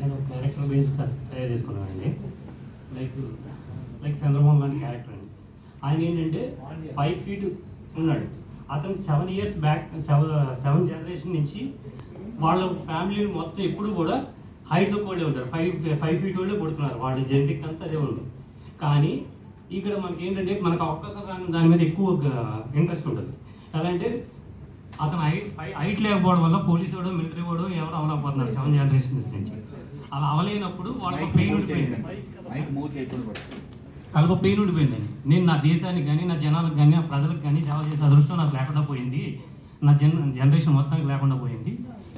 నేను character base తయారు చేసుకున్నానండి. లైక్ లైక్ చంద్రబాబు లాంటి క్యారెక్టర్ అండి. ఆయన ఏంటంటే 5 feet ఉన్నాడు. అతనికి 7 years బ్యాక్ 7 జనరేషన్ నుంచి వాళ్ళ ఫ్యామిలీ మొత్తం ఎప్పుడు కూడా హైట్తో వాళ్ళే ఉంటారు. 5 feet వాళ్ళే పుడుతున్నారు. వాళ్ళ జెనెటిక్ అంతా అదే ఉంది. కానీ ఇక్కడ మనకి ఏంటంటే మనకు అవకాశం రాని దాని మీద ఎక్కువ ఇంట్రెస్ట్ ఉంటుంది. ఎలా అంటే అతను హైట్ లేకపోవడం వల్ల పోలీసు వాడు మిలిటరీ వాడు ఎవరు అవ్వలేకపోతున్నారు 7 generations నుంచి. అలా అవలేనప్పుడు వాళ్ళకి పెయిన్ ఉండిపోయింది. వాళ్ళకు పెయిన్ ఉండిపోయిందండి. నేను నా దేశానికి కానీ నా జనాలకు కానీ నా ప్రజలకు కానీ సేవ చేసే అదృష్టం నాకు లేకుండా పోయింది. నా జనరేషన్ మొత్తానికి లేకుండా పోయింది.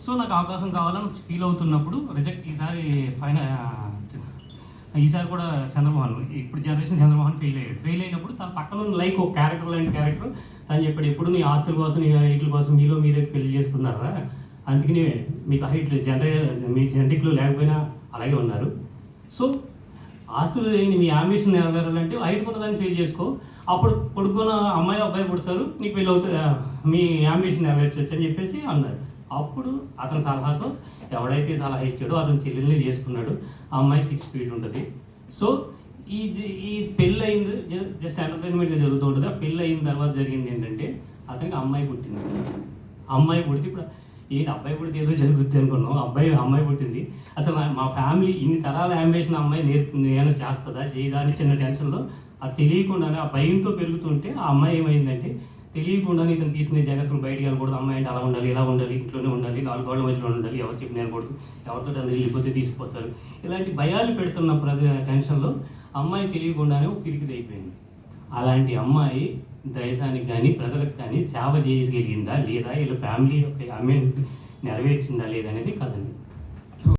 సో నాకు అవకాశం కావాలని ఫీల్ అవుతున్నప్పుడు ఈసారి ఈసారి కూడా చంద్రమోహన్ ఇప్పుడు జనరేషన్ చంద్రమోహన్ ఫెయిల్ అయినప్పుడు తన పక్కన ఉన్న లైక్ ఒక క్యారెక్టర్ లాంటి క్యారెక్టర్ తను చెప్పాడు, ఎప్పుడు నీ ఆస్తుల కోసం నీ హైట్ల కోసం మీరే పెళ్లి చేసుకున్నారా, అందుకని మీకు హైట్లు మీ జెనెటిక్లో లేకపోయినా అలాగే ఉన్నారు. సో ఆస్తులు లేని మీ అంబిషన్ నెరవేరాలంటే హైట్ ఉన్నదాన్ని ఫెయిల్ చేసుకో, అప్పుడు పడుకున్న అమ్మాయి అబ్బాయి పుడతారు, నీకు పెళ్ళి అవుతుంది, మీ అంబిషన్ నెరవేర్చవచ్చు అని చెప్పేసి అన్నారు. అప్పుడు అతని సలహాతో ఎవడైతే సలహా ఇచ్చాడో అతని చెల్లెల్ని చేసుకున్నాడు. ఆ అమ్మాయి 6 feet ఉంటుంది. సో ఈ పెళ్ళి అయింది జస్ట్ ఎంటర్టైన్మెంట్గా జరుగుతూ ఉంటుంది. ఆ పెళ్ళి అయిన తర్వాత జరిగింది ఏంటంటే అతనికి అమ్మాయి పుట్టింది. అమ్మాయి పుడితే ఇప్పుడు ఏంటి అబ్బాయి పుడితే ఏదో జరుగుద్ది అనుకున్నాం, అమ్మాయి పుట్టింది. అసలు మా ఫ్యామిలీ ఇన్ని తరాల అంబిషన్ అమ్మాయి ఏమైనా చేస్తుందా చేయదా అని చిన్న టెన్షన్లో అది తెలియకుండానే ఆ భయంతో పెరుగుతుంటే ఆ అమ్మాయి ఏమైందంటే తెలియకుండానే ఇతను తీసుకునే జాగ్రత్తలు బయటికి వెళ్ళకూడదు, అమ్మాయి అంటే అలా ఉండాలి ఇలా ఉండాలి ఇంట్లోనే ఉండాలి 4 గోడల మధ్యలో ఉండాలి, ఎవరు చెప్పి వెళ్ళకూడదు, ఎవరితో అది వెళ్ళిపోతే తీసుకుపోతారు, ఇలాంటి భయాలు పెడుతున్న టెన్షన్లో అమ్మాయి తెలియకుండానే పిరికిది అయిపోయింది. అలాంటి అమ్మాయి దేశానికి కానీ ప్రజలకు కానీ సేవ చేయగలిగిందా లేదా, వీళ్ళ ఫ్యామిలీ యొక్క అమ్మాయిని నెరవేర్చిందా లేదనేది కదండి.